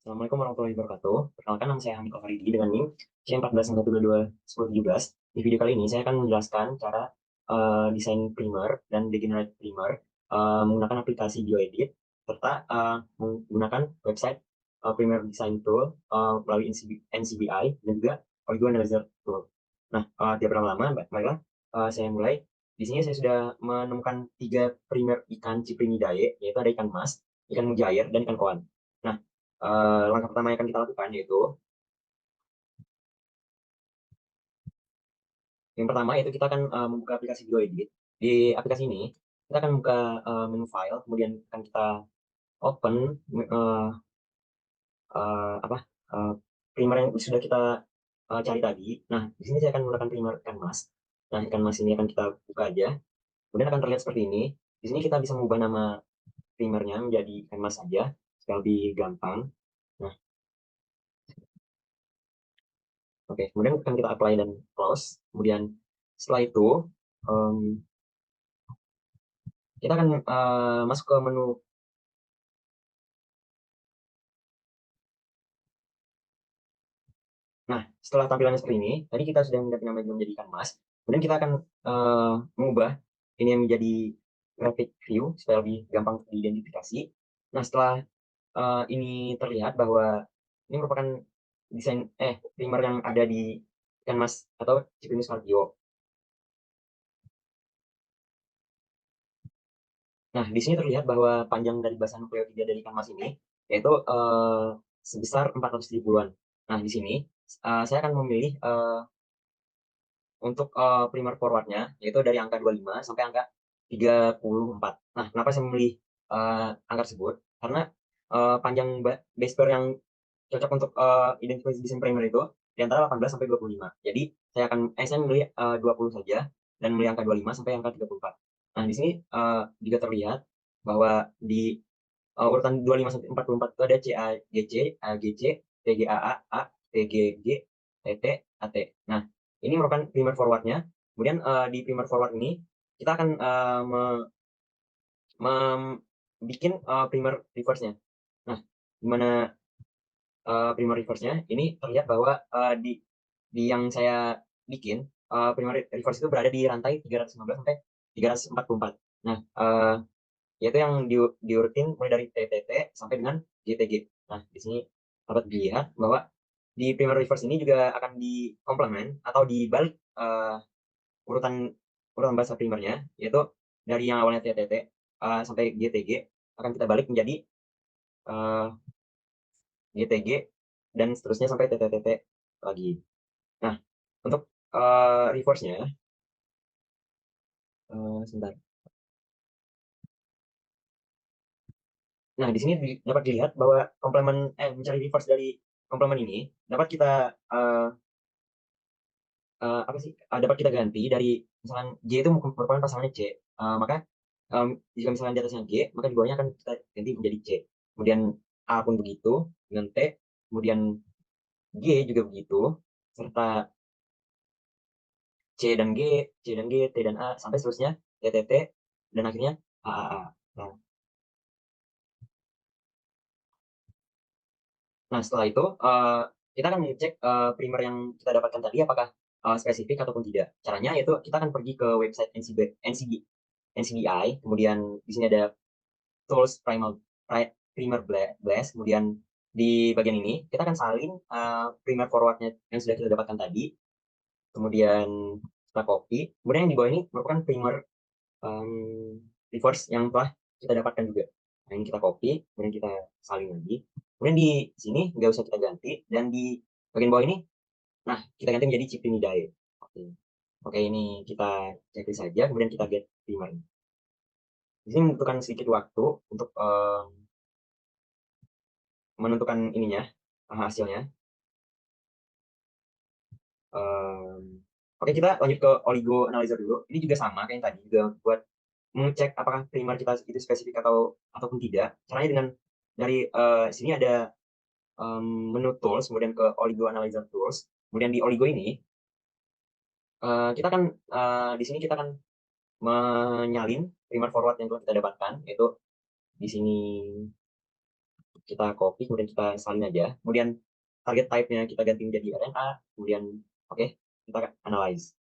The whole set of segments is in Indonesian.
Assalamualaikum warahmatullahi wabarakatuh. Perkenalkan nama saya Hamid Alfaridi dengan NIM C1492211017. Di video kali ini saya akan menjelaskan cara desain primer dan degenerate primer menggunakan aplikasi BioEdit serta menggunakan website Primer Design Tool melalui NCBI dan juga Polygon Analyzer Tool. Nah, tidak berlama-lama, baiklah saya mulai. Di sini saya sudah menemukan 3 primer ikan Cyprinidae, yaitu ada ikan mas, ikan mujair, dan ikan koan. Nah, langkah pertama yang akan kita lakukan yaitu yang pertama yaitu kita akan membuka aplikasi BioEdit. Di aplikasi ini kita akan buka menu file, kemudian akan kita open uh, apa primer yang sudah kita cari tadi. Nah, di sini saya akan menggunakan primer ikan mas. Nah, ikan mas ini akan kita buka aja. Kemudian akan terlihat seperti ini. Di sini kita bisa mengubah nama primernya menjadi ikan mas saja, supaya lebih gampang. Nah, oke, kemudian akan kita apply dan close. Kemudian setelah itu em, kita akan masuk ke menu. Nah, setelah tampilannya seperti ini, tadi kita sudah mengganti nama menjadi Canvas. Kemudian kita akan mengubah ini yang menjadi graphic view supaya lebih gampang diidentifikasi. Nah, setelah ini terlihat bahwa ini merupakan desain primer yang ada di Canvas atau Cipenus Studio. Nah, di sini terlihat bahwa panjang dari basan nukleotida dari Canvas ini yaitu sebesar 400 ribuan. Nah, di sini saya akan memilih untuk primer forwardnya yaitu dari angka 25 sampai angka 34. Nah, kenapa saya memilih angka tersebut? Karena panjang base pair yang cocok untuk identifikasi desain primer itu di antara 18 sampai 25. Jadi saya memilih 20 saja dan memilih angka 25 sampai angka 34. Nah, di sini juga terlihat bahwa di urutan 25 sampai 44 itu ada CAGC, AGC, TGAA, TGG, TT, AT. Nah, ini merupakan primer forwardnya. Kemudian di primer forward ini kita akan bikin primer reverse-nya. Nah, di mana primer reverse-nya ini terlihat bahwa di yang saya bikin primer reverse itu berada di rantai 315 sampai 344. Nah, yaitu yang diurutin mulai dari TTT sampai dengan GTG. Nah, di sini dapat dilihat bahwa di primer reverse ini juga akan dikomplement atau dibalik urutan urutan bahasa primernya, yaitu dari yang awalnya TTT sampai GTG akan kita balik menjadi uh, GTG dan seterusnya sampai TTTT lagi. Nah, untuk reverse-nya, sebentar. Nah, di sini dapat dilihat bahwa mencari reverse dari komplement ini dapat kita uh, apa sih dapat kita ganti dari misalkan J itu merupakan pasangannya C. Maka jika misalkan di atasnya G, maka di bawahnya akan kita ganti menjadi C. Kemudian A pun begitu dengan T, kemudian G juga begitu, serta C dan G, T dan A sampai seterusnya T T T dan akhirnya A A A. Nah, nah, setelah itu kita akan mengecek primer yang kita dapatkan tadi apakah spesifik ataupun tidak. Caranya yaitu kita akan pergi ke website NCBI, kemudian di sini ada tools primer blast, kemudian di bagian ini kita akan salin primer forwardnya yang sudah kita dapatkan tadi, kemudian kita copy, kemudian yang di bawah ini merupakan primer reverse yang telah kita dapatkan juga. Nah, ini kita copy, kemudian kita salin lagi. Kemudian di sini nggak usah kita ganti, dan di bagian bawah ini, nah kita ganti menjadi Cyprinidae. Oke, oke ini kita checklist saja, kemudian kita get primer. Di sini membutuhkan sedikit waktu untuk menentukan ininya hasilnya. Um, Oke, kita lanjut ke oligo analyzer dulu. Ini juga sama kayak yang tadi, juga buat mengecek apakah primer kita itu spesifik ataupun tidak. Caranya dengan dari sini ada menu tools, kemudian ke oligo analyzer tools. Kemudian di oligo ini kita kan di sini kita akan menyalin primer forward yang telah kita dapatkan, yaitu di sini kita copy, kemudian kita salin aja. Kemudian target type-nya kita ganti menjadi RNA, kemudian oke, kita analyze.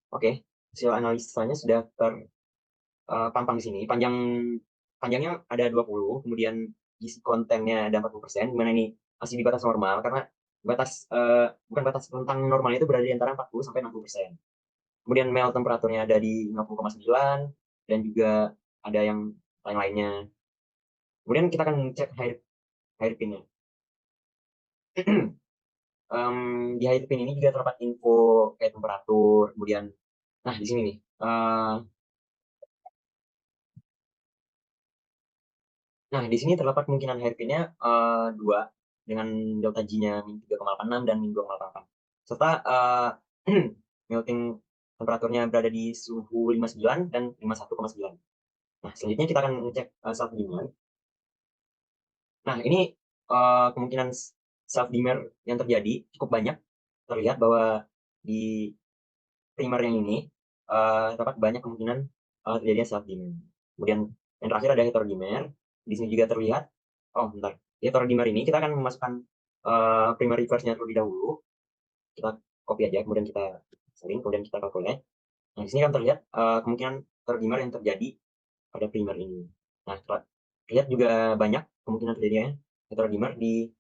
Oke, hasil analisanya sudah terpampang di sini. Panjangnya ada 20, kemudian isi kontennya ada 40%, dimana ini masih di batas normal, karena bukan batas rentang normal itu berada di antara 40 sampai 60%. Kemudian melt temperaturnya ada di 50,9, dan juga ada yang lain-lainnya. Kemudian kita akan cek hairpin-nya. Di hairpin ini juga terdapat info kayak temperatur, kemudian, nah di sini nih, nah di sini terdapat kemungkinan hairpin-nya 2 dengan delta G-nya min 3,86 dan min 2,88, serta melting temperaturnya berada di suhu 59 dan 51,9. Nah, selanjutnya kita akan ngecek self dimmer. Nah, ini kemungkinan self dimmer yang terjadi cukup banyak. Terlihat bahwa di primer yang ini terdapat banyak kemungkinan terjadinya self dimmer. Kemudian yang terakhir ada heterodimer. Di sini juga terlihat. Oh, bentar. Heterodimer ini kita akan memasukkan primer reverse-nya terlebih dahulu. Kita copy aja, kemudian kita salin, kemudian kita calculate. Nah, di sini kan terlihat kemungkinan heterodimer yang terjadi pada primer ini. Nah, terlihat juga banyak kemungkinan terjadinya heterodimer di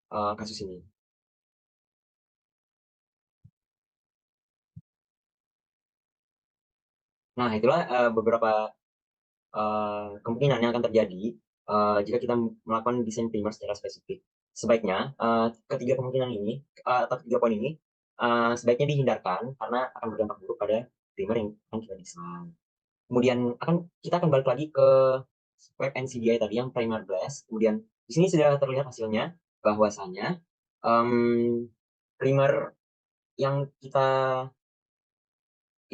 kasus ini. Nah, itulah beberapa kemungkinan yang akan terjadi jika kita melakukan desain primer secara spesifik. Sebaiknya ketiga kemungkinan ini atau ketiga poin ini sebaiknya dihindarkan karena akan berdampak buruk pada primer yang akan kita desain. Kemudian kita akan balik lagi ke web NCBI tadi yang primer blast. Kemudian di sini sudah terlihat hasilnya bahwasanya primer yang kita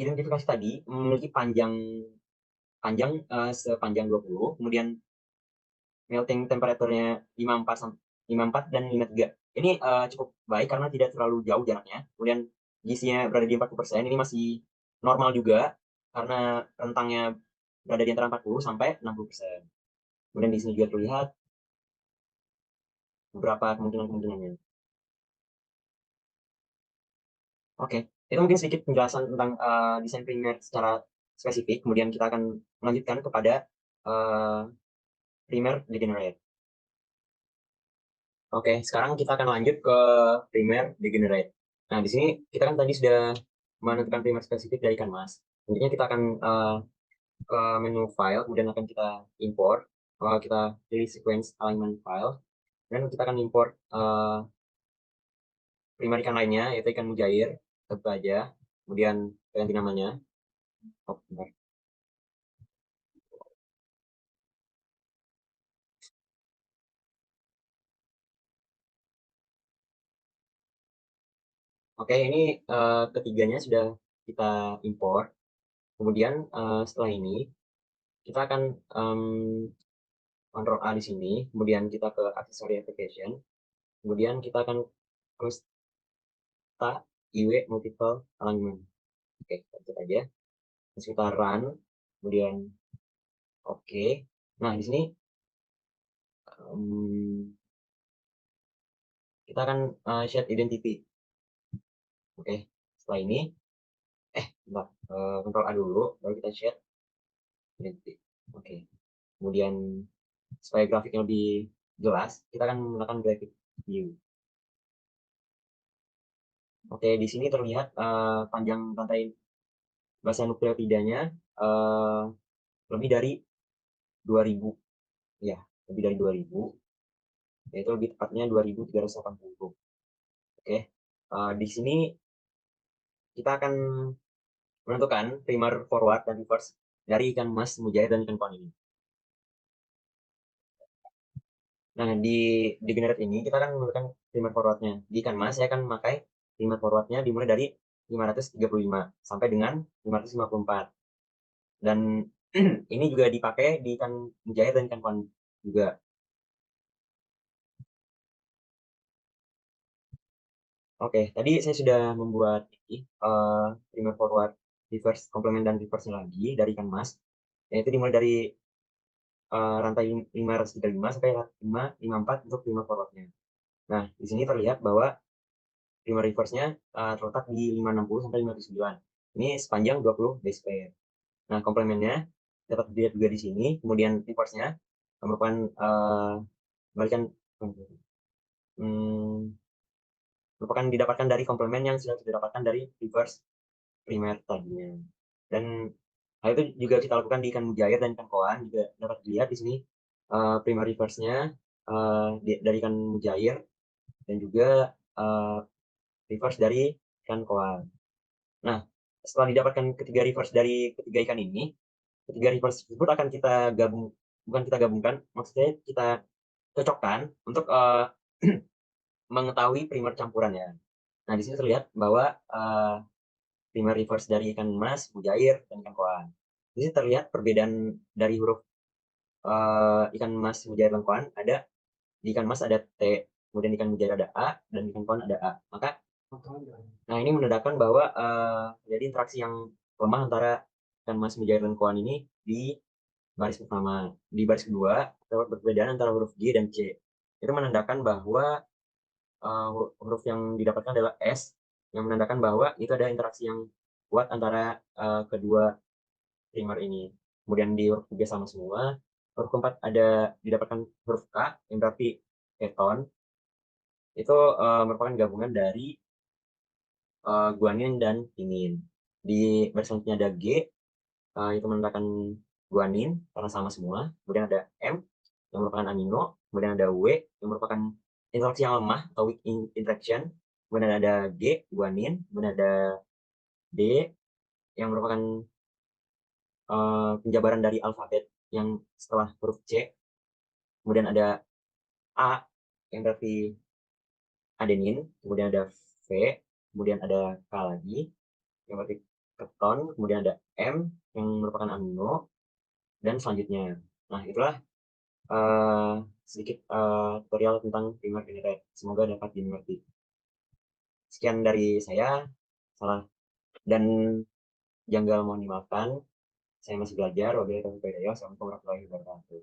identifikasi tadi memiliki panjang panjang sepanjang 20, kemudian melting temperaturnya 54 dan 53. Ini cukup baik karena tidak terlalu jauh jaraknya. Kemudian gizinya berada di 40%, ini masih normal juga karena rentangnya berada di antara 40 sampai 60%. Kemudian di sini juga terlihat beberapa kemungkinan-kemungkinannya. Oke, itu mungkin sedikit penjelasan tentang desain primer secara spesifik. Kemudian kita akan melanjutkan kepada uh, primer degenerate. Oke, sekarang kita akan lanjut ke primer degenerate. Nah, di sini kita kan tadi sudah menentukan primer spesifik dari Canvas. Nantinya kita akan ke menu file, kemudian akan kita import. Kita pilih sequence alignment file, dan kita akan import primer ikan lainnya, yaitu ikan mujair. Tentu aja. Kemudian ganti namanya. Oh, bentar. Oke, ini ketiganya sudah kita import. Kemudian setelah ini kita akan Ctrl A di sini, kemudian kita ke accessory application, kemudian kita akan Consta IW multiple alignment. Oke, kita aja. Terus kita run, kemudian oke. Nah, di sini kita akan shade identity. Oke, setelah ini, bentar, Ctrl A dulu, baru kita shade identity. Oke, kemudian supaya grafiknya lebih jelas, kita akan menggunakan graphic view. Oke, di sini terlihat panjang rantai basa nukleotidanya lebih dari 2000, ya, lebih dari 2000, yaitu lebih tepatnya 2380. Oke, di sini kita akan menentukan primer forward dan reverse dari ikan mas, mujair, dan ikan kon ini. Nah, di generate ini kita akan menggunakan primer forwardnya. Di ikan mas, saya akan memakai primer forwardnya dimulai dari 535 sampai dengan 554. Dan ini juga dipakai di ikan mujair dan ikan kon juga. Oke, tadi saya sudah membuat ini primer forward, reverse, complement, dan reverse lagi dari ikan mas. yaitu dimulai dari rantai 535 sampai 554 untuk primer forward-nya. Nah, di sini terlihat bahwa primer reverse-nya terletak di 560 sampai 579. Ini sepanjang 20 base pair. Nah, komplemennya dapat dilihat juga di sini. Kemudian reverse-nya merupakan balikan merupakan didapatkan dari komplemen yang sudah didapatkan dari reverse primer tadinya. Dan hal itu juga kita lakukan di ikan mujair dan ikan koan, juga dapat dilihat di sini primer reverse-nya dari ikan mujair dan juga reverse dari ikan koan. Nah, setelah didapatkan ketiga reverse dari ketiga ikan ini, ketiga reverse tersebut akan kita bukan kita gabungkan, maksudnya kita cocokkan untuk mengetahui primer campurannya. Nah, di sini terlihat bahwa primer reverse dari ikan mas, mujair, dan ikan koan. Di sini terlihat perbedaan dari huruf ikan mas, mujair, dan koan. Di ikan mas ada T, kemudian ikan mujair ada A, dan ikan koan ada A. Nah, ini menandakan bahwa terjadi interaksi yang lemah antara ikan mas, mujair, dan koan ini di baris pertama. Di baris kedua, terdapat perbedaan antara huruf G dan C. Itu menandakan bahwa huruf yang didapatkan adalah S, yang menandakan bahwa itu ada interaksi yang kuat antara kedua primer ini. Kemudian di huruf ketiga sama semua. Huruf keempat ada didapatkan huruf K, yang berarti keton. Itu merupakan gabungan dari guanin dan tinin. Di baris selanjutnya ada G, itu menandakan guanin karena sama semua. Kemudian ada M yang merupakan amino. Kemudian ada W yang merupakan interaksi yang lemah atau weak interaction. Kemudian ada G, guanin. Kemudian ada D yang merupakan penjabaran dari alfabet yang setelah huruf C. Kemudian ada A yang berarti adenin. Kemudian ada V. Kemudian ada K lagi yang berarti keton. Kemudian ada M yang merupakan amino. Dan selanjutnya. Nah, itulah sedikit tutorial tentang primer generate. Semoga dapat dimengerti. Sekian dari saya. Salah dan janggal mohon dimaafkan. Saya masih belajar. Wabillahi taufiq wal hidayah. Assalamualaikum warahmatullahi wabarakatuh.